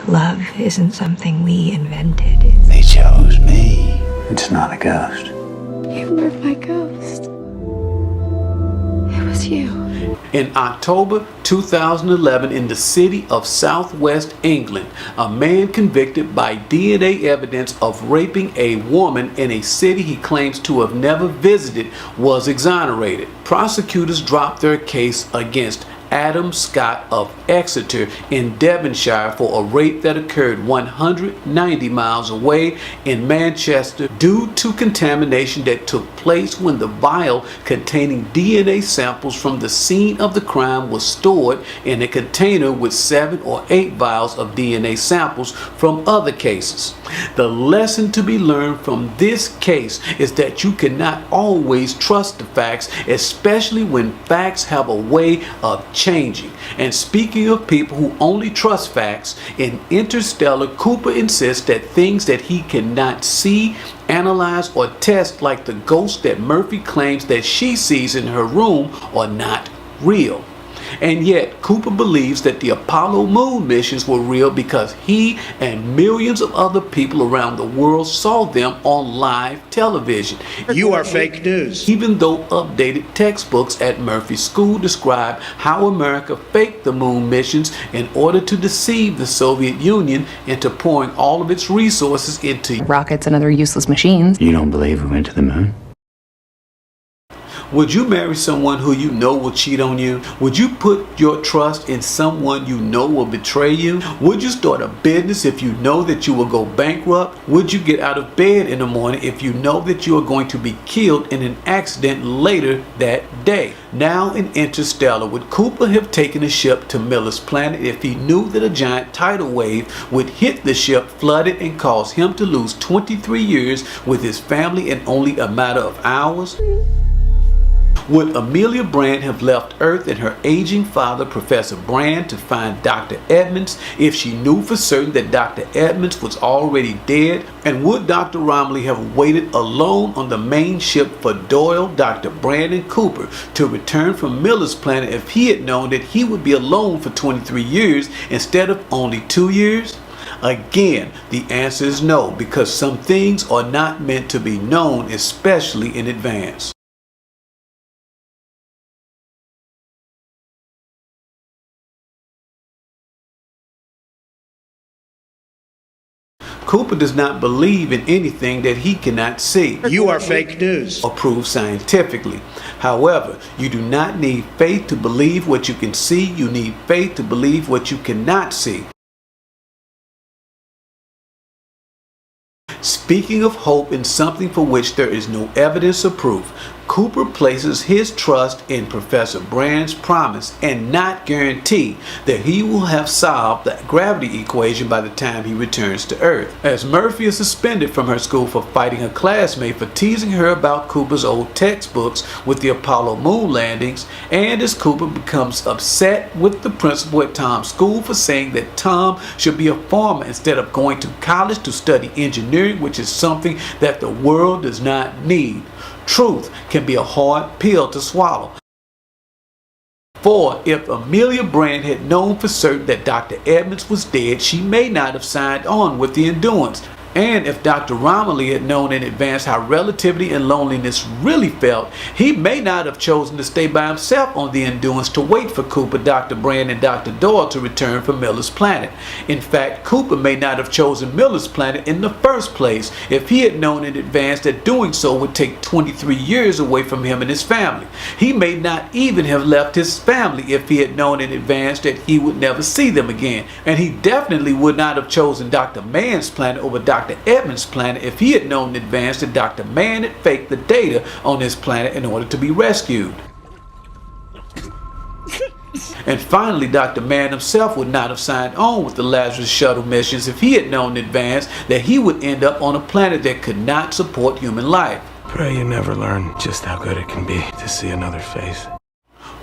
Love isn't something we invented. They chose me. It's not a ghost. You were my ghost. It was you. In October 2011, in the city of Southwest England, a man convicted by DNA evidence of raping a woman in a city he claims to have never visited was exonerated. Prosecutors dropped their case against Adam Scott of Exeter in Devonshire for a rape that occurred 190 miles away in Manchester due to contamination that took place when the vial containing DNA samples from the scene of the crime was stored in a container with 7 or 8 vials of DNA samples from other cases. The lesson to be learned from this case is that you cannot always trust the facts, especially when facts have a way of changing. And speaking of people who only trust facts, in Interstellar, Cooper insists that things that he cannot see, analyze, or test, like the ghost that Murphy claims that she sees in her room, are not real. And yet, Cooper believes that the Apollo moon missions were real because he and millions of other people around the world saw them on live television. You are fake news. Even though updated textbooks at Murphy School describe how America faked the moon missions in order to deceive the Soviet Union into pouring all of its resources into rockets and other useless machines. You don't believe we went to the moon? Would you marry someone who you know will cheat on you? Would you put your trust in someone you know will betray you? Would you start a business if you know that you will go bankrupt? Would you get out of bed in the morning if you know that you are going to be killed in an accident later that day? Now in Interstellar, would Cooper have taken a ship to Miller's planet if he knew that a giant tidal wave would hit the ship, flood it, and cause him to lose 23 years with his family in only a matter of hours? Would Amelia Brand have left Earth and her aging father, Professor Brand, to find Dr. Edmonds if she knew for certain that Dr. Edmonds was already dead? And would Dr. Romilly have waited alone on the main ship for Doyle, Dr. Brand, and Cooper to return from Miller's planet if he had known that he would be alone for 23 years instead of only 2 years? Again, the answer is no, because some things are not meant to be known, especially in advance. Cooper does not believe in anything that he cannot see. You are fake news. Or prove scientifically. However, you do not need faith to believe what you can see. You need faith to believe what you cannot see. Speaking of hope in something for which there is no evidence or proof, Cooper places his trust in Professor Brand's promise and not guarantee that he will have solved the gravity equation by the time he returns to Earth. As Murphy is suspended from her school for fighting a classmate for teasing her about Cooper's old textbooks with the Apollo moon landings, and as Cooper becomes upset with the principal at Tom's school for saying that Tom should be a farmer instead of going to college to study engineering, which is something that the world does not need. Truth can be a hard pill to swallow. For if Amelia Brand had known for certain that Dr. Edmonds was dead, she may not have signed on with the Endurance. And if Dr. Romilly had known in advance how relativity and loneliness really felt, he may not have chosen to stay by himself on the Endurance to wait for Cooper, Dr. Brand, and Dr. Doyle to return from Miller's planet. In fact, Cooper may not have chosen Miller's planet in the first place if he had known in advance that doing so would take 23 years away from him and his family. He may not even have left his family if he had known in advance that he would never see them again. And he definitely would not have chosen Dr. Mann's planet over Dr. Edmonds' planet if he had known in advance that Dr. Mann had faked the data on his planet in order to be rescued. And finally, Dr. Mann himself would not have signed on with the Lazarus shuttle missions if he had known in advance that he would end up on a planet that could not support human life. Pray you never learn just how good it can be to see another face.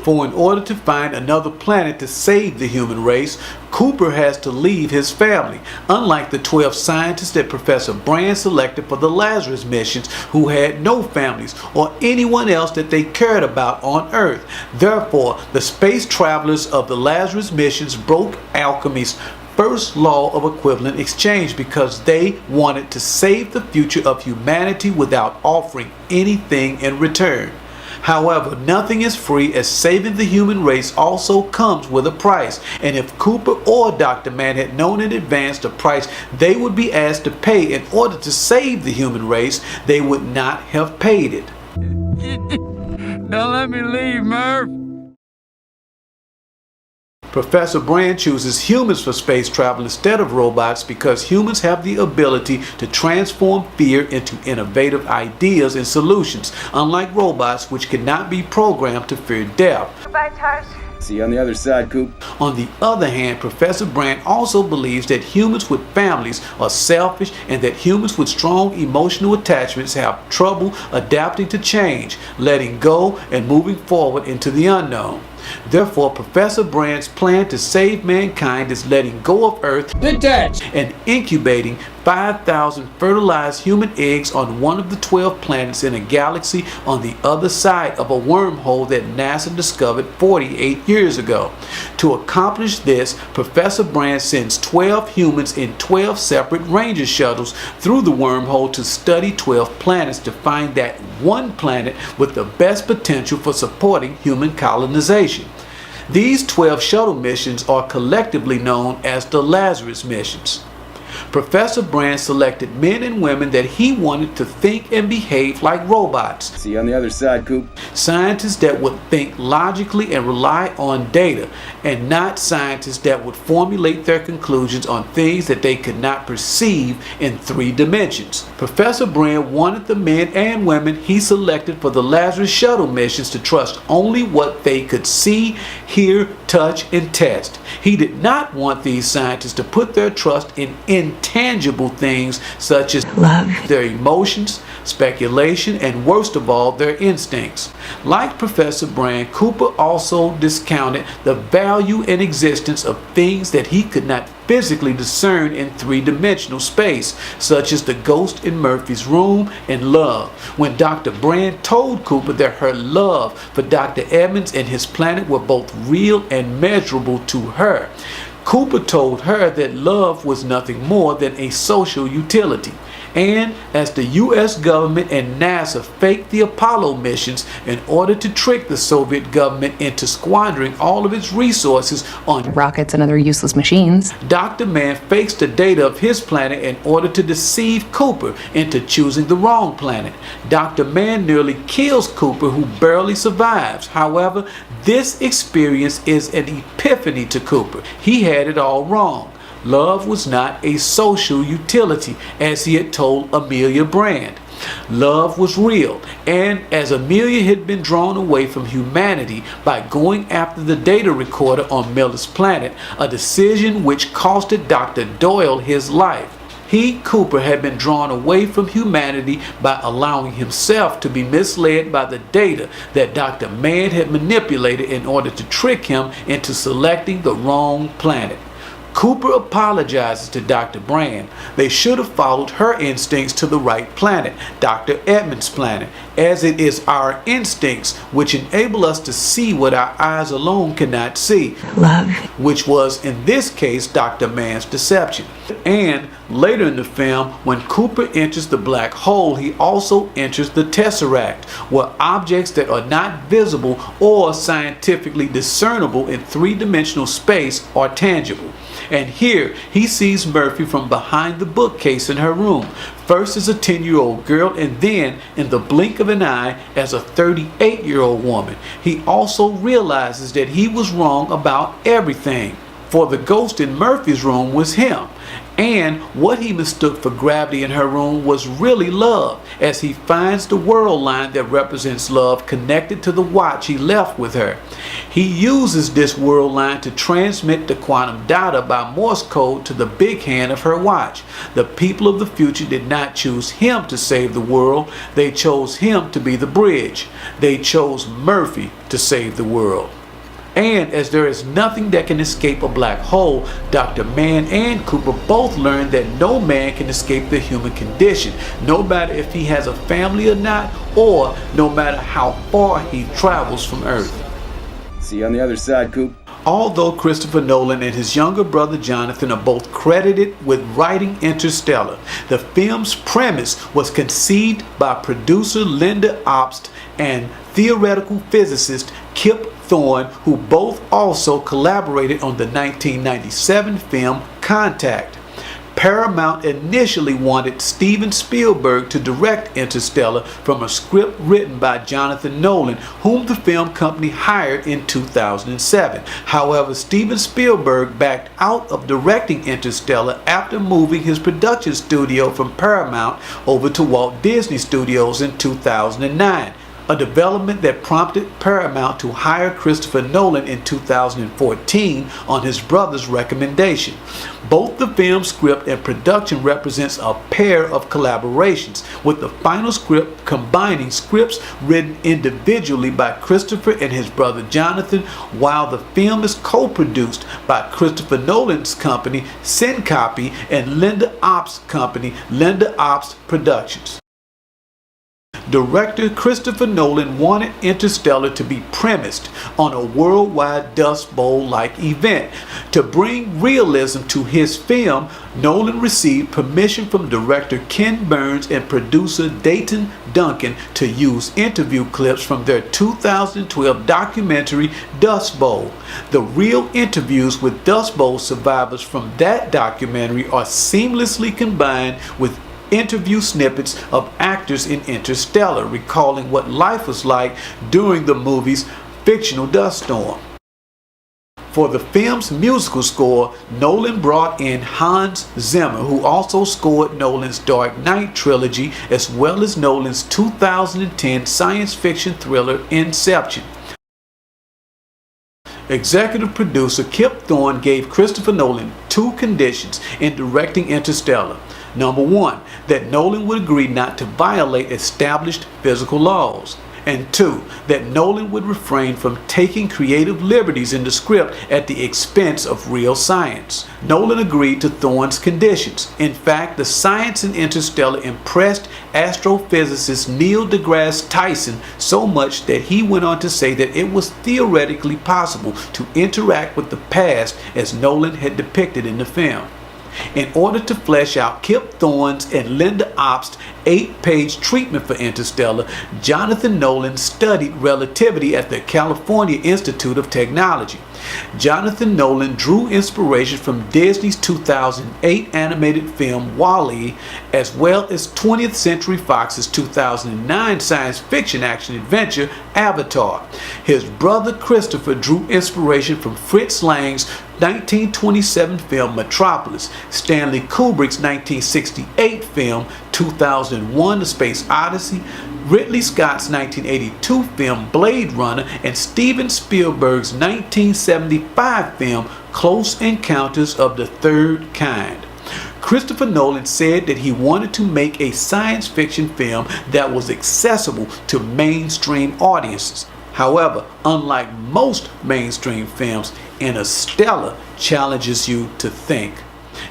For in order to find another planet to save the human race, Cooper has to leave his family, unlike the 12 scientists that Professor Brand selected for the Lazarus missions who had no families or anyone else that they cared about on Earth. Therefore, the space travelers of the Lazarus missions broke alchemy's first law of equivalent exchange because they wanted to save the future of humanity without offering anything in return. However, nothing is free, as saving the human race also comes with a price. And if Cooper or Dr. Mann had known in advance the price they would be asked to pay in order to save the human race, they would not have paid it. Don't let me leave, Murph. Professor Brand chooses humans for space travel instead of robots because humans have the ability to transform fear into innovative ideas and solutions, unlike robots which cannot be programmed to fear death. Goodbye, Tars. See you on the other side, Coop. On the other hand, Professor Brand also believes that humans with families are selfish and that humans with strong emotional attachments have trouble adapting to change, letting go, and moving forward into the unknown. Therefore, Professor Brand's plan to save mankind is letting go of Earth and incubating 5,000 fertilized human eggs on one of the 12 planets in a galaxy on the other side of a wormhole that NASA discovered 48 years ago. To accomplish this, Professor Brand sends 12 humans in 12 separate Ranger shuttles through the wormhole to study 12 planets to find that one planet with the best potential for supporting human colonization. These 12 shuttle missions are collectively known as the Lazarus missions. Professor Brand selected men and women that he wanted to think and behave like robots. See you on the other side, Coop. Scientists that would think logically and rely on data, and not scientists that would formulate their conclusions on things that they could not perceive in 3 dimensions. Professor Brand wanted the men and women he selected for the Lazarus shuttle missions to trust only what they could see, hear, touch, and test. He did not want these scientists to put their trust in intangible things such as Love. their emotions, speculation, and worst of all, their instincts. Like Professor Brand, Cooper also discounted the value and existence of things that he could not physically discern in 3-dimensional space, such as the ghost in Murphy's room and love. When Dr. Brand told Cooper that her love for Dr. Edmonds and his planet were both real and measurable to her, Cooper told her that love was nothing more than a social utility. And as the US government and NASA faked the Apollo missions in order to trick the Soviet government into squandering all of its resources on Rockets and other useless machines. Dr. Mann fakes the data of his planet in order to deceive Cooper into choosing the wrong planet. Dr. Mann nearly kills Cooper, who barely survives. However, this experience is an epiphany to Cooper. He had it all wrong. Love was not a social utility, as he had told Amelia Brand. Love was real, and as Amelia had been drawn away from humanity by going after the data recorder on Miller's planet, a decision which costed Dr. Doyle his life. He, Cooper, had been drawn away from humanity by allowing himself to be misled by the data that Dr. Mann had manipulated in order to trick him into selecting the wrong planet. Cooper apologizes to Dr. Brand. They should have followed her instincts to the right planet, Dr. Edmonds' planet, as it is our instincts which enable us to see what our eyes alone cannot see. Love. Which was, in this case, Dr. Mann's deception. And later in the film, when Cooper enters the black hole, he also enters the Tesseract, where objects that are not visible or scientifically discernible in 3-dimensional space are tangible. And here, he sees Murphy from behind the bookcase in her room, first as a 10-year-old girl and then, in the blink of an eye, as a 38-year-old woman. He also realizes that he was wrong about everything, for the ghost in Murphy's room was him. And what he mistook for gravity in her room was really love, as he finds the world line that represents love connected to the watch he left with her. He uses this world line to transmit the quantum data by Morse code to the big hand of her watch. The people of the future did not choose him to save the world. They chose him to be the bridge. They chose Murphy to save the world. And as there is nothing that can escape a black hole, Dr. Mann and Cooper both learned that no man can escape the human condition, no matter if he has a family or not, or no matter how far he travels from Earth. See you on the other side, Coop. Although Christopher Nolan and his younger brother Jonathan are both credited with writing Interstellar, the film's premise was conceived by producer Linda Obst and theoretical physicist Kip Thorne, who both also collaborated on the 1997 film Contact. Paramount initially wanted Steven Spielberg to direct Interstellar from a script written by Jonathan Nolan, whom the film company hired in 2007. However, Steven Spielberg backed out of directing Interstellar after moving his production studio from Paramount over to Walt Disney Studios in 2009. A development that prompted Paramount to hire Christopher Nolan in 2014 on his brother's recommendation. Both the film script and production represents a pair of collaborations, with the final script combining scripts written individually by Christopher and his brother Jonathan, while the film is co-produced by Christopher Nolan's company Syncopy and Linda Obst's company Linda Obst Productions. Director Christopher Nolan wanted Interstellar to be premised on a worldwide Dust Bowl-like event. To bring realism to his film, Nolan received permission from director Ken Burns and producer Dayton Duncan to use interview clips from their 2012 documentary Dust Bowl. The real interviews with Dust Bowl survivors from that documentary are seamlessly combined with interview snippets of actors in Interstellar, recalling what life was like during the movie's fictional dust storm. For the film's musical score, Nolan brought in Hans Zimmer, who also scored Nolan's Dark Knight trilogy, as well as Nolan's 2010 science fiction thriller Inception. Executive producer Kip Thorne gave Christopher Nolan two conditions in directing Interstellar. Number one, that Nolan would agree not to violate established physical laws. And two, that Nolan would refrain from taking creative liberties in the script at the expense of real science. Nolan agreed to Thorne's conditions. In fact, the science in Interstellar impressed astrophysicist Neil deGrasse Tyson so much that he went on to say that it was theoretically possible to interact with the past as Nolan had depicted in the film. In order to flesh out Kip Thorne's and Linda Obst's 8-page treatment for Interstellar, Jonathan Nolan studied relativity at the California Institute of Technology. Jonathan Nolan drew inspiration from Disney's 2008 animated film WALL-E, as well as 20th Century Fox's 2009 science fiction action adventure Avatar. His brother Christopher drew inspiration from Fritz Lang's 1927 film Metropolis, Stanley Kubrick's 1968 film 2001: A Space Odyssey, Ridley Scott's 1982 film Blade Runner, and Steven Spielberg's 1975 film Close Encounters of the Third Kind. Christopher Nolan said that he wanted to make a science fiction film that was accessible to mainstream audiences. However, unlike most mainstream films, Interstellar challenges you to think.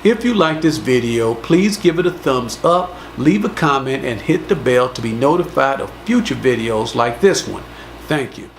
If you like this video, please give it a thumbs up, leave a comment, and hit the bell to be notified of future videos like this one. Thank you.